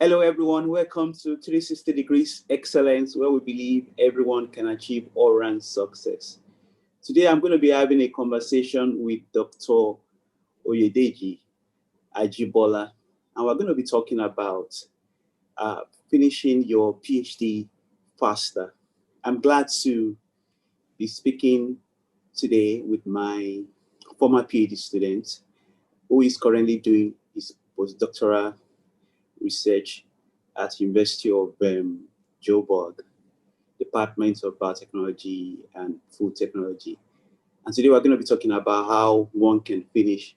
Hello, everyone. Welcome to 360 Degrees Excellence, where we believe everyone can achieve all-round success. Today, I'm going to be having a conversation with Dr. Oyedeji Ajibola, and we're going to be talking about finishing your PhD faster. I'm glad to be speaking today with my former PhD student, who is currently doing his postdoctoral research at University of Joburg, Department of Biotechnology and Food Technology. And today we're going to be talking about how one can finish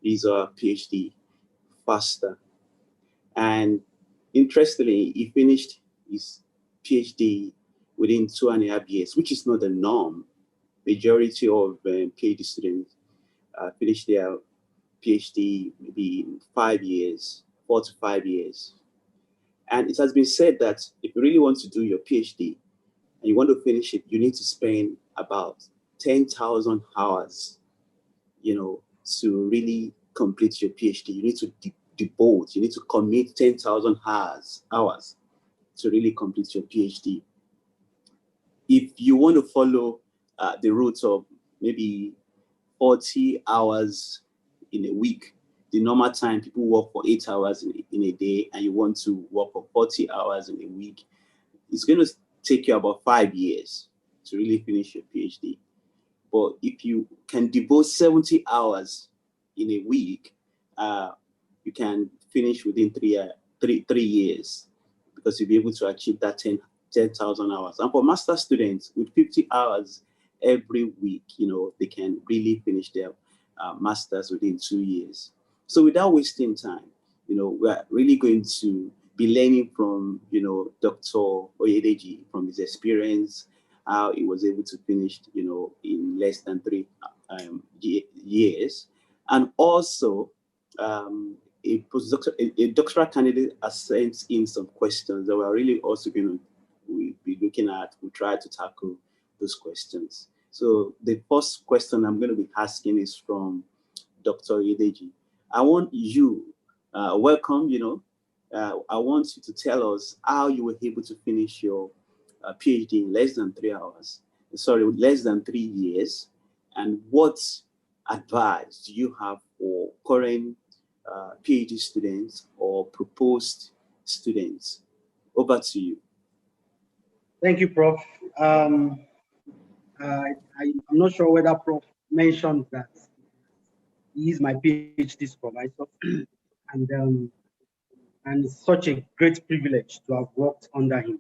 his PhD faster. And interestingly, he finished his PhD within 2.5 years, which is not the norm. Majority of PhD students finish their PhD maybe in 5 years, 4 to 5 years. And it has been said that if you really want to do your PhD and you want to finish it, you need to spend about 10,000 hours, to really complete your PhD. You need to devote, you need to commit 10,000 hours to really complete your PhD. If you want to follow the route of maybe 40 hours in a week, the normal time people work for 8 hours in a day, and you want to work for 40 hours in a week, it's going to take you about 5 years to really finish your PhD. But if you can devote 70 hours in a week, you can finish within three years, because you'll be able to achieve that 10,000 hours. And for master students, with 50 hours every week, they can really finish their masters within 2 years. So without wasting time, we're really going to be learning from, Dr. Oyedeji, from his experience, how he was able to finish, in less than 3 years. And also, a doctoral candidate has sent in some questions that we're really also going to be looking at. We'll try to tackle those questions. So the first question I'm going to be asking is from Dr. Oyedeji. I want you, welcome, I want you to tell us how you were able to finish your PhD in less than 3 years, and what advice do you have for current PhD students or proposed students? Over to you. Thank you, Prof. I'm not sure whether Prof mentioned that he is my PhD supervisor, and it's such a great privilege to have worked under him.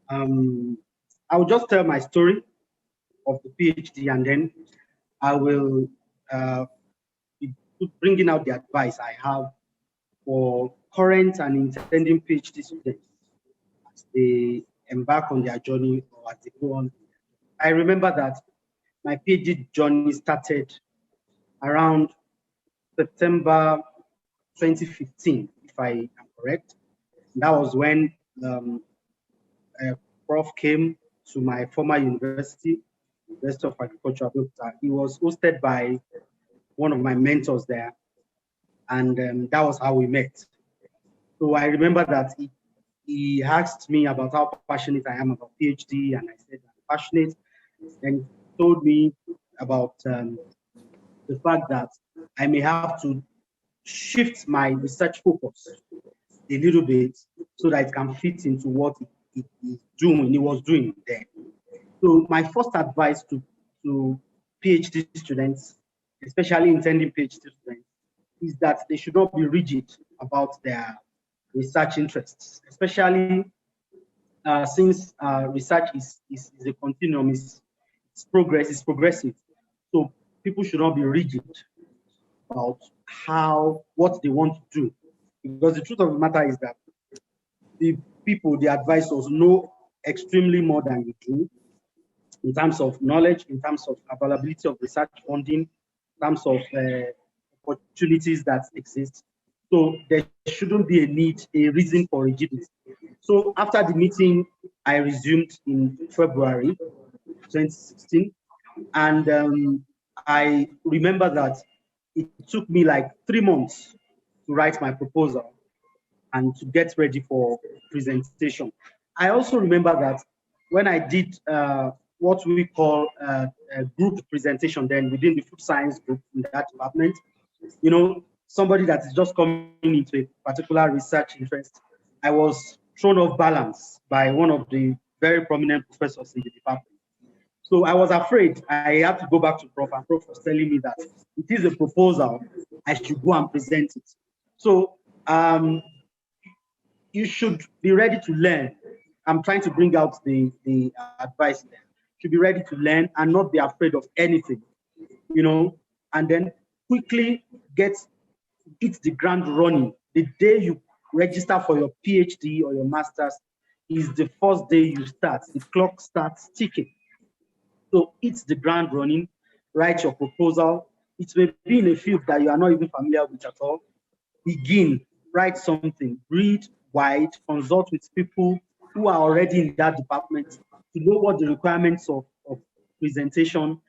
I will just tell my story of the PhD, and then I will be bringing out the advice I have for current and intending PhD students as they embark on their journey or as they go on. I remember that my PhD journey started around September 2015, if I am correct. That was when a prof came to my former university, University of Agriculture. He was hosted by one of my mentors there, and that was how we met. So I remember that he asked me about how passionate I am about PhD, and I said I'm passionate, and he told me about the fact that I may have to shift my research focus a little bit so that it can fit into what he was doing there. So my first advice to PhD students, especially intending PhD students, is that they should not be rigid about their research interests, especially since research is a continuum, it's progressive. So people should not be rigid about what they want to do, because the truth of the matter is that the advisors know extremely more than you do in terms of knowledge, in terms of availability of research funding, in terms of opportunities that exist. So there shouldn't be a reason for rigidity. So after the meeting, I resumed in February 2016, and I remember that it took me like 3 months to write my proposal. and to get ready for presentation. I also remember that when I did what we call a group presentation then within the food science group in that department, you know, somebody that is just coming into a particular research interest, I was thrown off balance by one of the very prominent professors in the department. So I was afraid. I had to go back to Prof. And Prof was telling me that it is a proposal. I should go and present it. So you should be ready to learn. I'm trying to bring out the advice there. You should be ready to learn and not be afraid of anything, you know, and then quickly hit the ground running. The day you register for your PhD or your master's is the first day you start. The clock starts ticking. So it's the ground running, write your proposal. It may be in a field that you are not even familiar with at all. Begin, write something, read wide, consult with people who are already in that department to know what the requirements of presentation,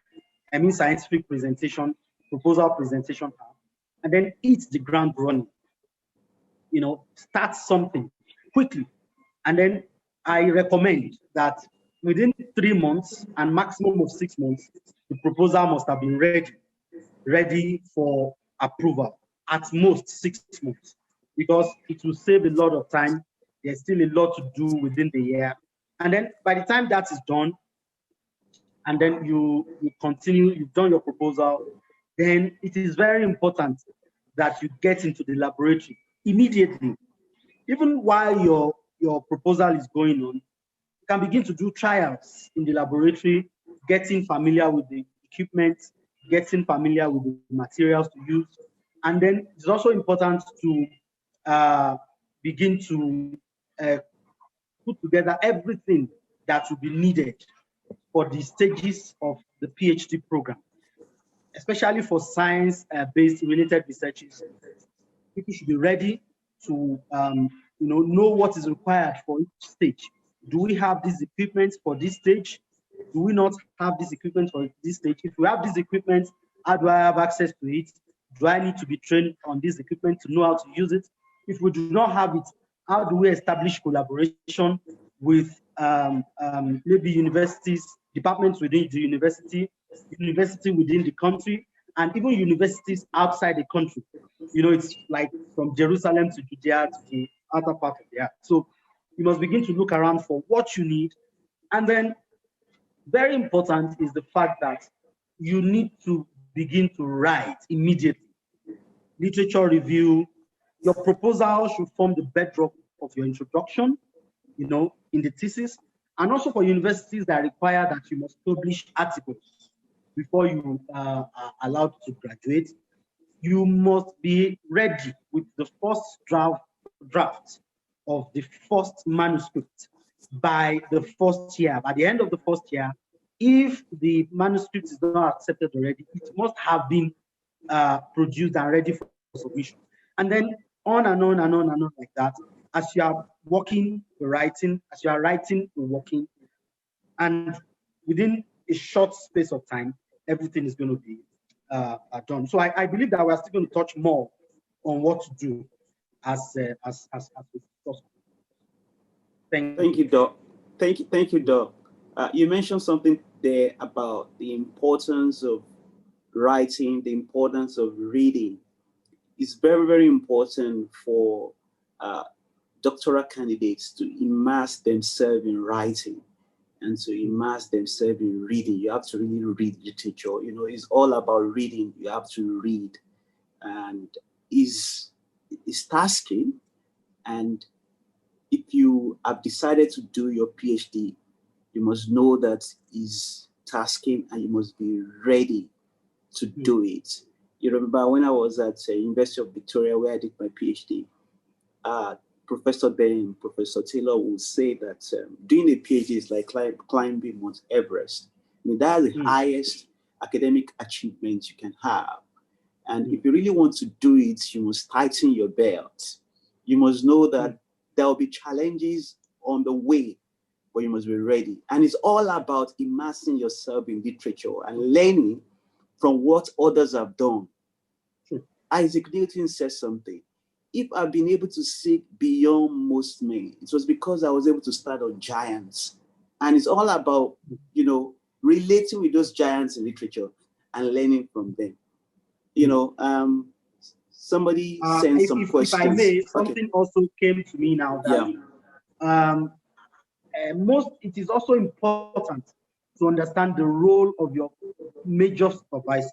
I mean scientific presentation, proposal presentation are, and then hit the ground running. You know, start something quickly. And then I recommend that within 3 months and maximum of 6 months, the proposal must have been ready for approval, at most 6 months, because it will save a lot of time. There's still a lot to do within the year. And then by the time that is done, and then you continue, you've done your proposal, then it is very important that you get into the laboratory immediately. Even while your proposal is going on, you can begin to do trials in the laboratory, getting familiar with the equipment, getting familiar with the materials to use. And then it's also important to begin to put together everything that will be needed for the stages of the PhD program, especially for science-based related researches. People should be ready to know what is required for each stage. Do we have this equipment for this stage? Do we not have this equipment for this stage? If we have this equipment, how do I have access to it? Do I need to be trained on this equipment to know how to use it? If we do not have it, how do we establish collaboration with maybe universities, departments within the university, university within the country, and even universities outside the country? You know, it's like from Jerusalem to Judea to the other part of the earth. So you must begin to look around for what you need. And then very important is the fact that you need to begin to write immediately. Literature review, your proposal should form the bedrock of your introduction, you know, in the thesis. And also for universities that require that you must publish articles before you are allowed to graduate, you must be ready with the first draft of the first manuscript by the first year. By the end of the first year, if the manuscript is not accepted already, it must have been produced and ready for submission. And then on and on and on and on like that, as you are working, you're writing, as you are writing, you're working, and within a short space of time, everything is going to be done. So I believe that we're still going to touch more on what to do as we discuss. Thank you, Doc. Thank you, Doc. You mentioned something there about the importance of writing, the importance of reading. It's very, very important for doctoral candidates to immerse themselves in writing and to immerse themselves in reading. You have to really read literature. You know, it's all about reading. You have to read, and it's tasking. And if you have decided to do your PhD, you must know that it's tasking and you must be ready to do it. You remember when I was at University of Victoria, where I did my PhD, Professor Taylor would say that doing a PhD is like climbing Mount Everest. I mean, that's the highest academic achievement you can have. And if you really want to do it, you must tighten your belt. You must know that there will be challenges on the way, but you must be ready. And it's all about immersing yourself in literature and learning from what others have done. Isaac Newton says something. if I've been able to seek beyond most men, it was because I was able to start on giants. And it's all about, relating with those giants in literature and learning from them. Somebody sent some If I questions. may, Okay. something also came to me now that it is also important to understand the role of your major supervisor.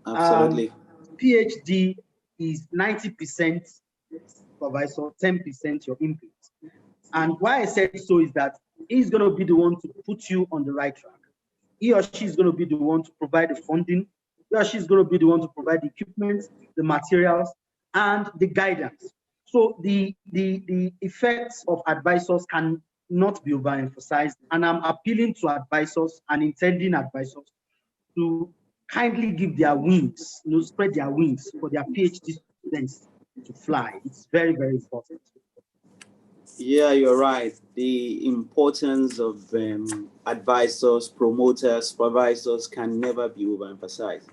Absolutely. PhD is 90% supervisor, 10% your input. And why I said so is that he's going to be the one to put you on the right track. He or she is going to be the one to provide the funding. He or she is going to be the one to provide the equipment, the materials, and the guidance. So the effects of advisors can not be overemphasized. And I'm appealing to advisors and intending advisors to kindly give their wings, spread their wings for their PhD students to fly. It's very, very important. Yeah, you're right. The importance of advisors, promoters, supervisors can never be overemphasized.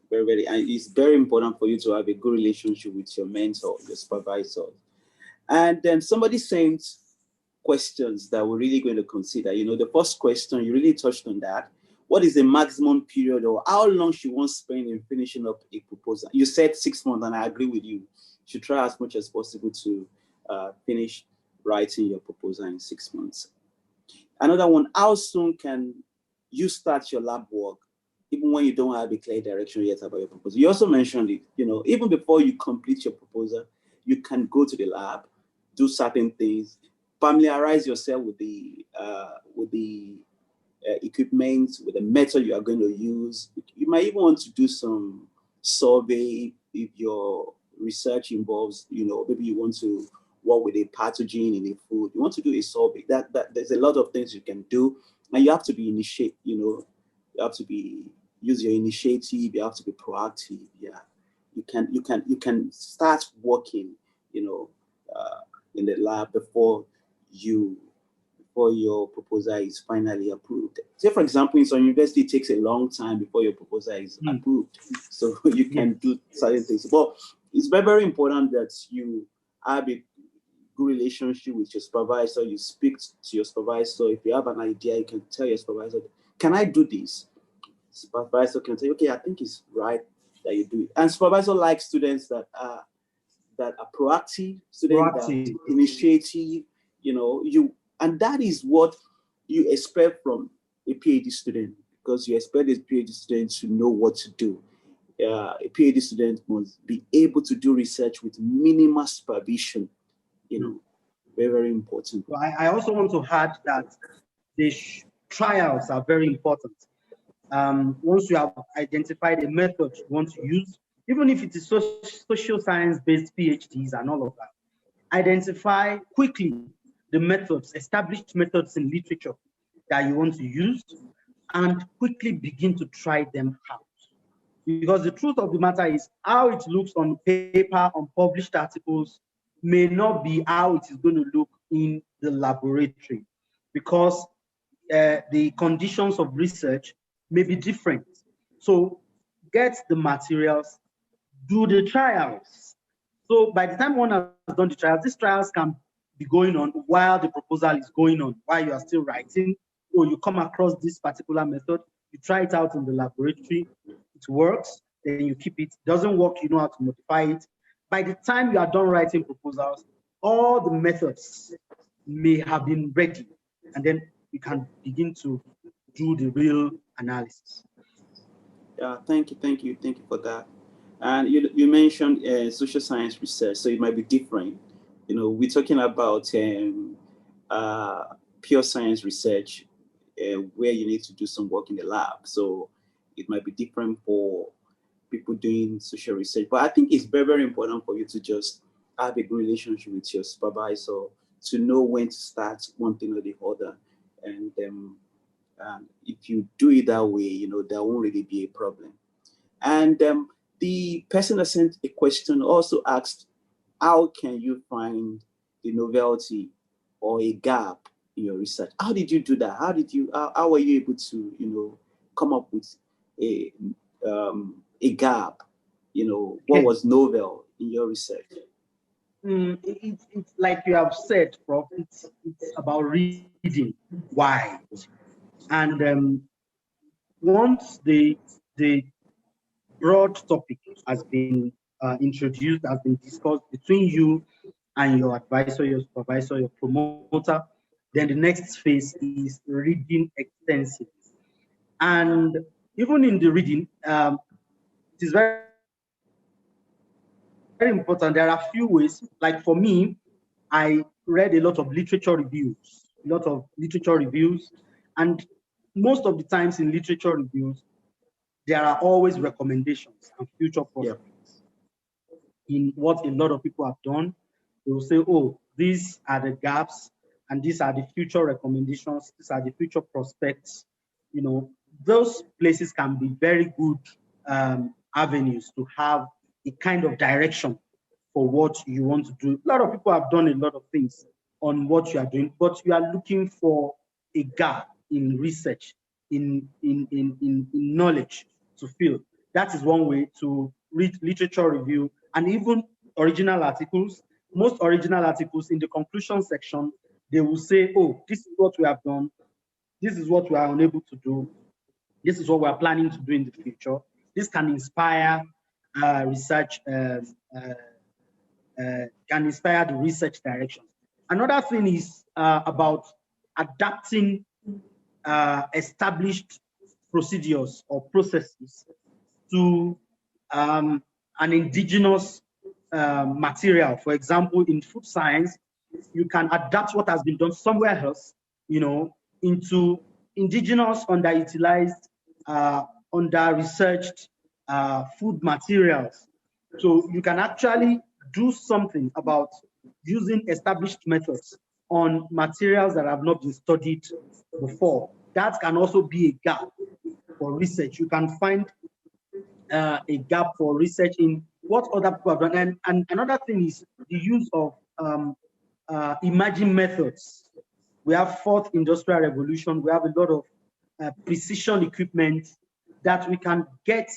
Very, very, and it's very important for you to have a good relationship with your mentor, your supervisor. And then somebody sent questions that we're really going to consider. The first question, you really touched on that. What is the maximum period, or how long should one spend in finishing up a proposal? You said 6 months, and I agree with you. You should try as much as possible to finish writing your proposal in 6 months. Another one, how soon can you start your lab work, even when you don't have a clear direction yet about your proposal? You also mentioned it, even before you complete your proposal, you can go to the lab, do certain things, familiarize yourself with the equipment, with the method you are going to use. You might even want to do some survey if your research involves, maybe you want to work with a pathogen in a food. You want to do a survey. That there's a lot of things you can do, and you have to be you have to use your initiative. You have to be proactive. Yeah, you can start working, in the lab before your proposal is finally approved. Say, for example, in some university, it takes a long time before your proposal is approved. So you can do certain things. But it's very, very important that you have a good relationship with your supervisor. You speak to your supervisor. If you have an idea, you can tell your supervisor, can I do this? Supervisor can say, okay, I think it's right that you do it. And supervisor likes students that are proactive, students that initiative, and that is what you expect from a PhD student, because you expect a PhD student to know what to do. A PhD student must be able to do research with minimal supervision, very, very important. So I also want to add that the trials are very important. Once you have identified a method you want to use, even if it is social science-based PhDs and all of that, identify quickly the methods, established methods in literature that you want to use, and quickly begin to try them out. Because the truth of the matter is, how it looks on paper, on published articles, may not be how it is going to look in the laboratory, because the conditions of research may be different. So get the materials, do the trials. So by the time one has done the trials, these trials can be going on while the proposal is going on, while you are still writing, or you come across this particular method, you try it out in the laboratory, it works, then you keep it. Doesn't work, you know how to modify it. By the time you are done writing proposals, all the methods may have been ready, and then you can begin to do the real analysis. Yeah, thank you for that. And you mentioned social science research, so it might be different. We're talking about uh, pure science research, where you need to do some work in the lab. So it might be different for people doing social research. But I think it's very, very important for you to just have a good relationship with your supervisor, to know when to start one thing or the other. And if you do it that way, there won't really be a problem. And the person that sent a question also asked, how can you find the novelty or a gap in your research? How did you do that? How were you able to, come up with a gap what was novel in your research? It's like you have said, Prof. It's about reading wide, and once the broad topic has been introduced, has been discussed between you and your advisor, your supervisor, your promoter, then the next phase is reading extensively. And even in the reading, it is very important. There are a few ways. Like for me, I read a lot of literature reviews, and most of the times in literature reviews, there are always recommendations and future Yeah. prospects in what a lot of people have done. They will say, oh, these are the gaps, and these are the future recommendations, these are the future prospects. Those places can be very good avenues to have a kind of direction for what you want to do. A lot of people have done a lot of things on what you are doing, but you are looking for a gap in research, in knowledge to fill. That is one way to read literature review and even original articles. Most original articles in the conclusion section, they will say, oh, this is what we have done, this is what we are unable to do, this is what we are planning to do in the future. This can inspire research, can inspire the research directions. Another thing is about adapting established procedures or processes to an indigenous material. For example, in food science, you can adapt what has been done somewhere else, into indigenous, underutilized, under-researched food materials. So you can actually do something about using established methods on materials that have not been studied before. That can also be a gap for research. You can find a gap for research in what other people have done. And another thing is the use of emerging methods. We have fourth industrial revolution. We have a lot of precision equipment that we can get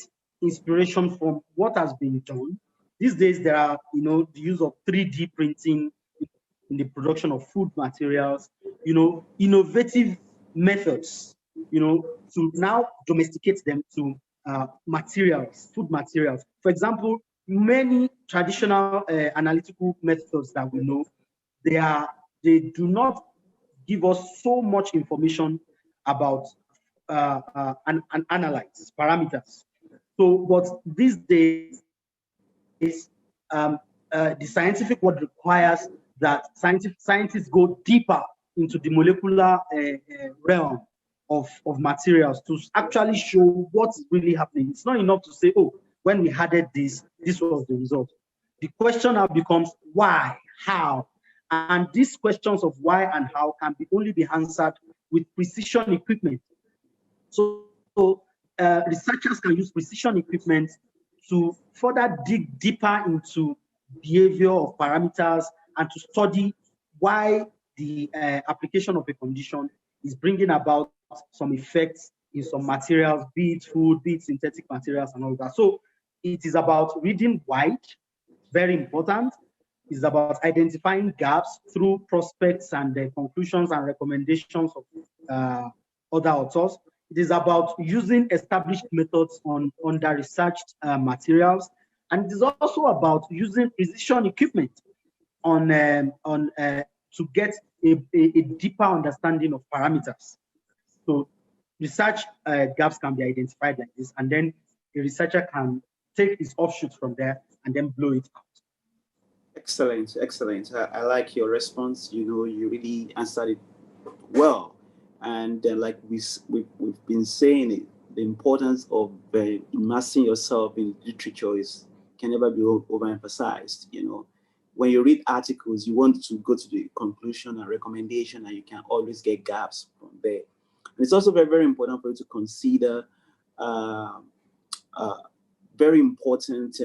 inspiration from what has been done. These days, there are, the use of 3D printing in the production of food materials, innovative methods, to now domesticate them to materials, food materials. For example, many traditional analytical methods that we know, they do not give us so much information about and analyze parameters. So, but these days, the scientific world requires that scientists go deeper into the molecular realm of materials to actually show what's really happening. It's not enough to say, oh, when we added this was the result. The question now becomes why, how, and these questions of why and how can only be answered with precision equipment. So researchers can use precision equipment to further dig deeper into behavior of parameters and to study why the application of a condition is bringing about some effects in some materials, be it food, be it synthetic materials and all that. So it is about reading wide, very important. It's about identifying gaps through prospects and the conclusions and recommendations of other authors. It is about using established methods on under-researched materials. And it is also about using precision equipment to get a deeper understanding of parameters. So research gaps can be identified like this, and then a researcher can take his offshoots from there and then blow it out. Excellent, excellent. I like your response. You really answered it well. And like we've been saying, the importance of immersing yourself in literature can never be overemphasized. When you read articles, you want to go to the conclusion and recommendation, and you can always get gaps from there. And it's also very, very important for you to consider very important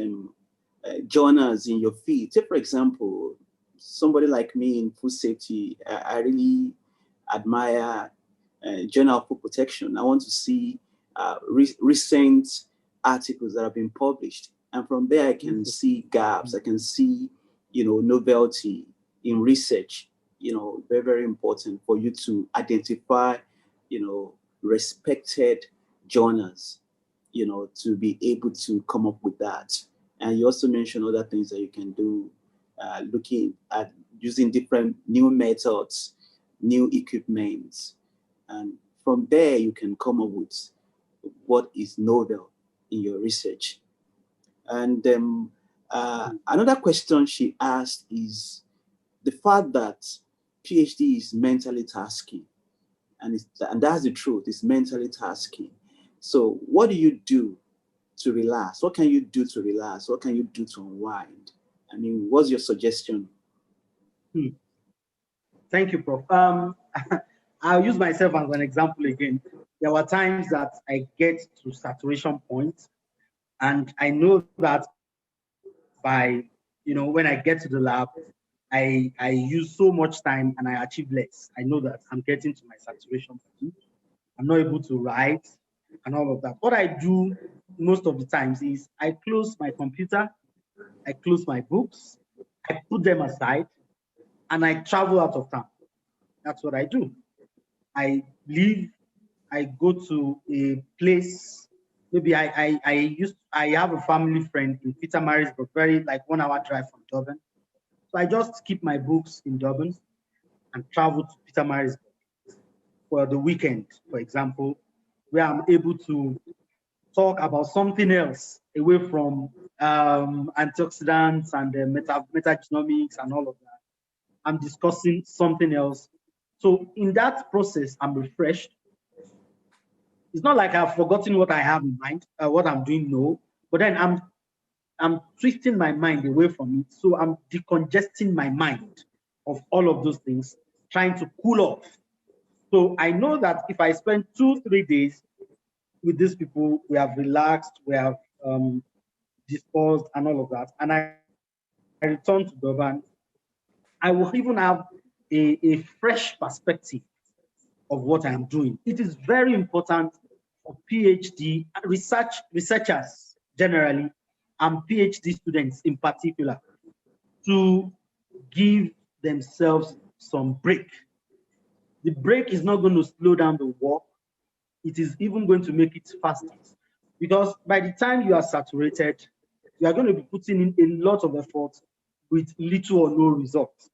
journals in your field. Take, for example, somebody like me in food safety, I really admire Journal of Food Protection. I want to see recent articles that have been published. And from there, I can see gaps. I can see, novelty in research. Very, very important for you to identify, respected journals, to be able to come up with that. And you also mentioned other things that you can do, looking at using different new methods, new equipment. And from there, you can come up with what is novel in your research. And another question she asked is the fact that PhD is mentally tasking, and that's the truth. It's mentally tasking. So, what do you do to relax? What can you do to relax? What can you do to unwind? I mean, what's your suggestion? Thank you, Prof. I'll use myself as an example again. There were times that I get to saturation point, and I know that by, when I get to the lab, I use so much time and I achieve less. I know that I'm getting to my saturation point. I'm not able to write and all of that. What I do most of the times is I close my computer, I close my books, I put them aside, and I travel out of town. That's what I do. I leave, I go to a place. Maybe I have a family friend in Peter Marisburg, very like 1 hour drive from Durban. So I just keep my books in Durban and travel to Peter Marisburg for the weekend, for example, where I'm able to talk about something else away from antioxidants and metagenomics and all of that. I'm discussing something else. So in that process, I'm refreshed. It's not like I've forgotten what I have in mind, what I'm doing, no. But then I'm twisting my mind away from it. So I'm decongesting my mind of all of those things, trying to cool off. So I know that if I spend 2-3 days with these people, we have relaxed, we have discussed and all of that, and I return to Durban, I will even have a fresh perspective of what I am doing. It is very important for PhD researchers generally, and PhD students in particular, to give themselves some break. The break is not going to slow down the work. It is even going to make it faster. Because by the time you are saturated, you are going to be putting in a lot of effort with little or no results.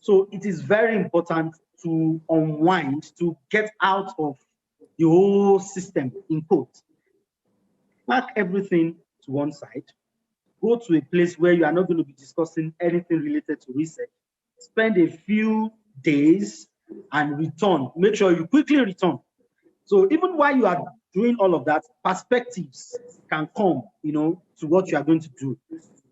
So it is very important to unwind, to get out of the whole system, in quotes. Pack everything to one side, go to a place where you are not going to be discussing anything related to research, spend a few days and return. Make sure you quickly return. So even while you are doing all of that, perspectives can come, to what you are going to do.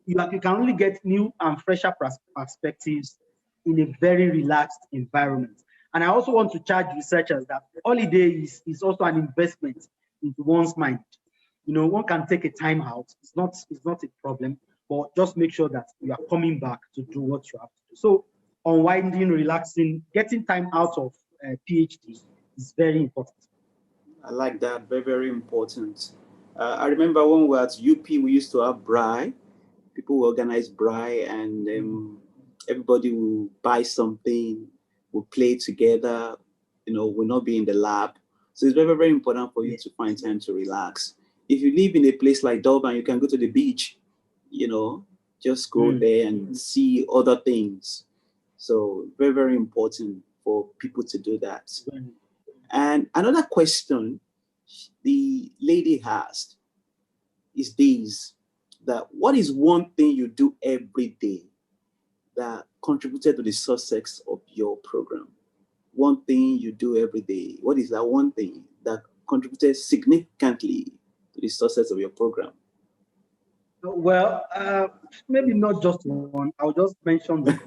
You can only get new and fresher perspectives in a very relaxed environment. And I also want to charge researchers that holiday is also an investment into one's mind. One can take a time out. It's not a problem, but just make sure that you are coming back to do what you have to do. So unwinding, relaxing, getting time out of PhD is very important. I like that. Very, very important. I remember when we were at UP, we used to have braai. People will organize braai, and everybody will buy something, will play together, will not be in the lab. So it's very, very important for you to find time to relax. If you live in a place like Durban, you can go to the beach, just go there and see other things. So very, very important for people to do that. And another question the lady asked is this, that what is one thing you do every day that contributed to the success of your program? One thing you do every day. What is that one thing that contributed significantly to the success of your program? Well, maybe not just one. I'll just mention them.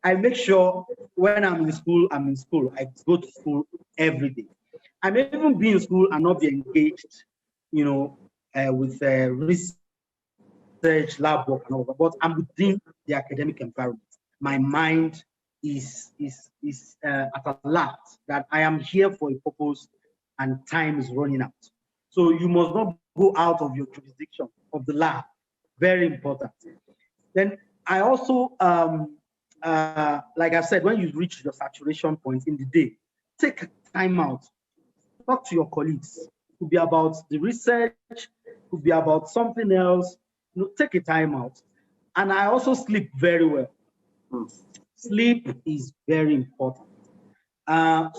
I make sure when I'm in school, I'm in school. I go to school every day. I may even be in school and not be engaged, with research, lab work, and all that. But I'm within the academic environment. My mind is at alert that I am here for a purpose, and time is running out. So you must not go out of your jurisdiction of the lab. Very important. Then I also, like I said, when you reach your saturation point in the day, take time out, talk to your colleagues. It could be about the research, it could be about something else. Take a time out. And I also sleep very well. Sleep is very important. Uh,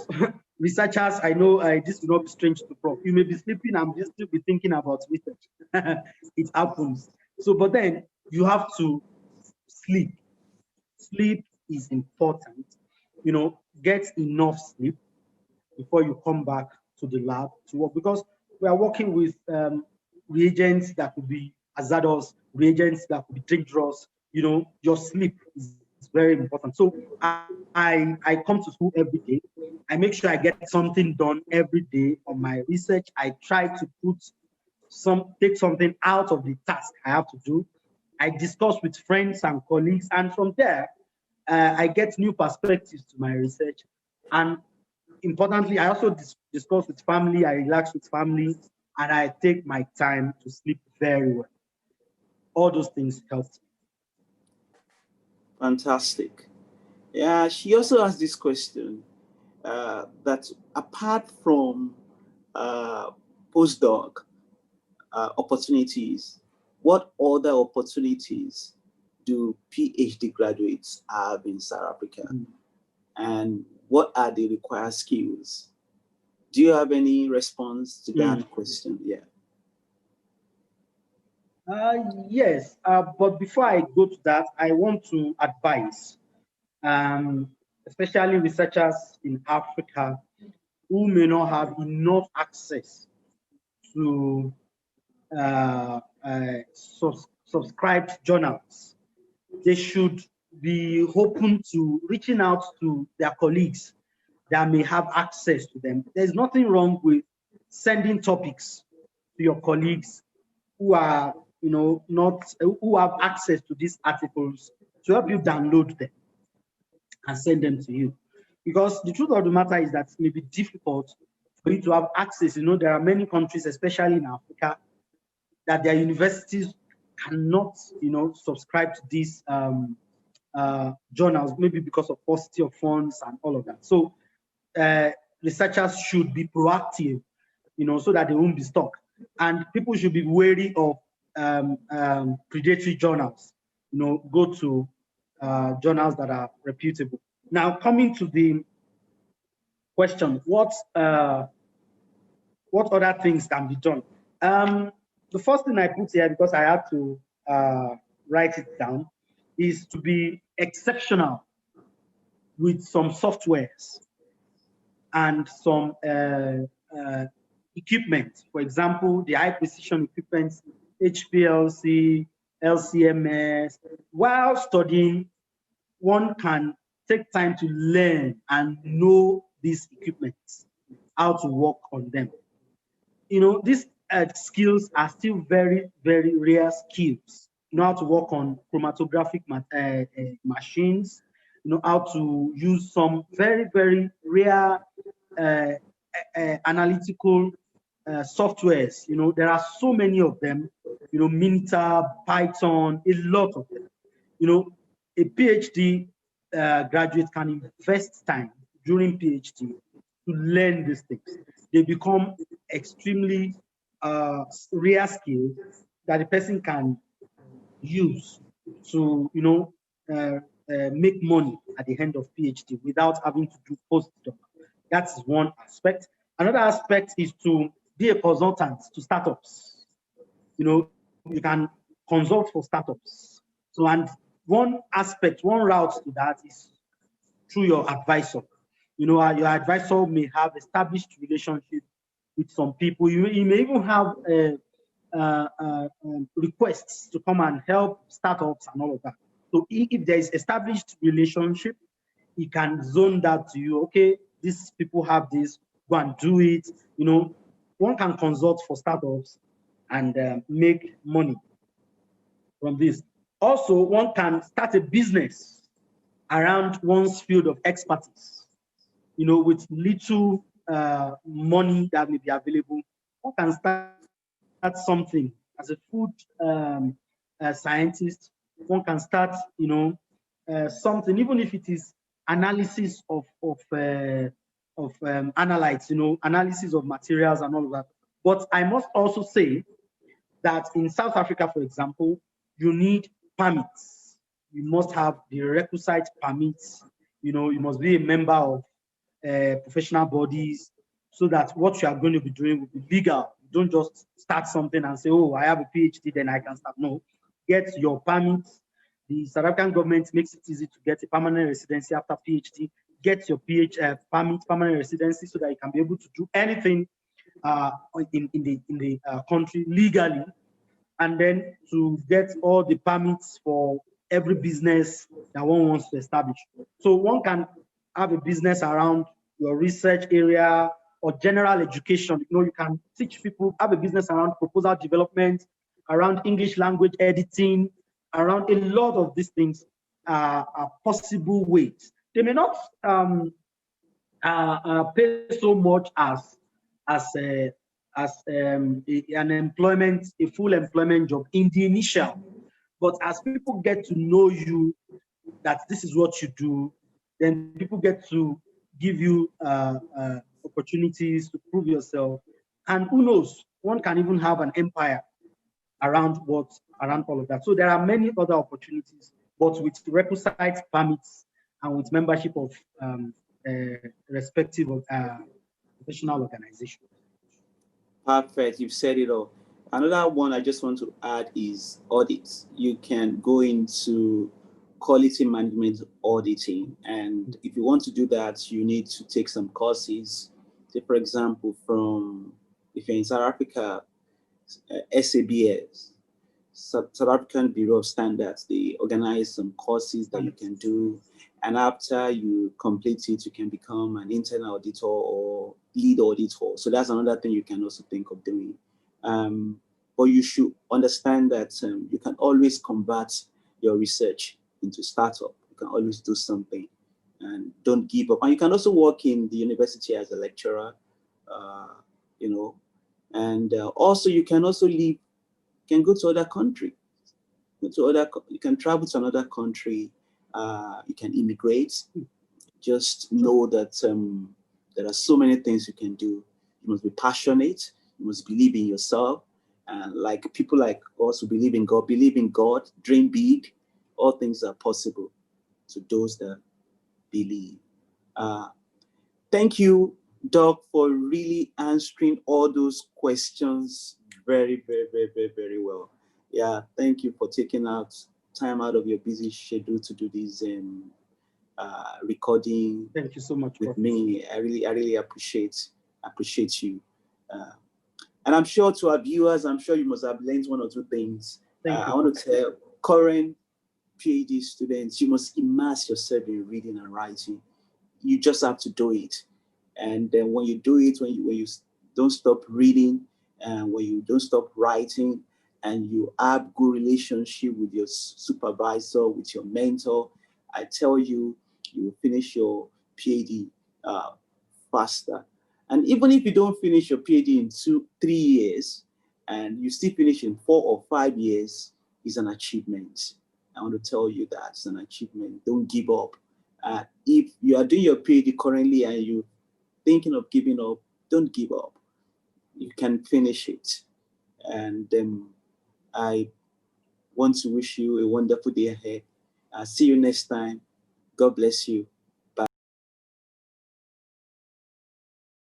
Researchers, I know this will not be strange to Prof. You may be sleeping and still be thinking about research. It happens. So, but then you have to sleep. Sleep is important. Get enough sleep before you come back to the lab to work, because we are working with reagents that could be hazardous, reagents that could be dangerous. Your sleep is very important. So I come to school every day. I make sure I get something done every day on my research. I try to take something out of the task I have to do. I discuss with friends and colleagues, and from there, I get new perspectives to my research. And importantly, I also discuss with family, I relax with family, and I take my time to sleep very well. All those things help. Fantastic. Yeah, she also asked this question that apart from postdoc opportunities, what other opportunities do PhD graduates have in South Africa? And what are the required skills? Do you have any response to that question? Yeah. Yes, but before I go to that, I want to advise, especially researchers in Africa who may not have enough access to subscribed journals. They should be open to reaching out to their colleagues that may have access to them. There's nothing wrong with sending topics to your colleagues who are, who have access to these articles, to help you download them and send them to you. Because the truth of the matter is that it may be difficult for you to have access. There are many countries, especially in Africa, that their universities cannot, subscribe to these journals, maybe because of paucity of funds and all of that. So researchers should be proactive, so that they won't be stuck. And people should be wary of predatory journals. Go to journals that are reputable. Now, coming to the question, what other things can be done? The first thing I put here, because I had to write it down, is to be exceptional with some softwares and some equipment. For example, the high precision equipment, HPLC, LCMS. While studying, one can take time to learn and know these equipments, how to work on them. These skills are still very, very rare skills. How to work on chromatographic machines, how to use some very, very rare analytical softwares. There are so many of them, Minitab, Python, a lot of them. A PhD graduate can invest time during PhD to learn these things. They become extremely rare skills that the person can use to, make money at the end of PhD without having to do postdoc. That's one aspect. Another aspect is to be a consultant to startups. You can consult for startups. So, and one aspect, one route to that is through your advisor. Your advisor may have established relationship with some people. You may even have requests to come and help startups and all of that. So if there is established relationship, he can zone that to you. Okay, these people have this, go and do it. One can consult for startups and make money from this. Also, one can start a business around one's field of expertise. With little money that may be available, one can start something as a food scientist. One can start, something, even if it is analysis of analytes, analysis of materials and all of that. But I must also say that in South Africa, for example, you need permits. You must have the requisite permits. You must be a member of professional bodies, so that what you are going to be doing will be legal. You don't just start something and say, oh, I have a PhD, then I can start. No, get your permits. The South African government makes it easy to get a permanent residency after PhD. Get your permit, permanent residency, so that you can be able to do anything in the country legally, and then to get all the permits for every business that one wants to establish. So one can have a business around your research area or general education. You can teach people, have a business around proposal development, around English language editing, around a lot of these things are possible ways. They may not pay so much as an employment, a full employment job in the initial. But as people get to know you, that this is what you do, then people get to give you opportunities to prove yourself. And who knows, one can even have an empire around all of that. So there are many other opportunities, but with requisite permits and with membership of respective professional organizations. Perfect. You've said it all. Another one I just want to add is audits. You can go into quality management auditing. And if you want to do that, you need to take some courses. Say, for example, if you're in South Africa, SABS, South African Bureau of Standards, they organize some courses that you can do. And after you complete it, you can become an internal auditor or lead auditor. So that's another thing you can also think of doing. But you should understand that you can always convert your research into startup. You can always do something and don't give up. And you can also work in the university as a lecturer, and also you can also leave, you can go to other country, you can travel to another country, you can immigrate. Just know that there are so many things you can do. You must be passionate, you must believe in yourself, and like people like us who believe in God, dream big. All things are possible to those that believe. Thank you, Doc, for really answering all those questions very, very, very, very, very well. Yeah, thank you for taking time out of your busy schedule to do this recording. Thank you so much with me. I really appreciate you. And I'm sure to our viewers, I'm sure you must have learned one or two things. I want to tell current PhD students, you must immerse yourself in reading and writing. You just have to do it. And then when you do it, when you don't stop reading and when you don't stop writing and you have good relationship with your supervisor, with your mentor, I tell you, you will finish your PhD faster. And even if you don't finish your PhD in 2-3 years and you still finish in 4 or 5 years, is an achievement. I want to tell you that it's an achievement. Don't give up. If you are doing your PhD currently and you're thinking of giving up, don't give up. You can finish it. And I want to wish you a wonderful day ahead. See you next time. God bless you.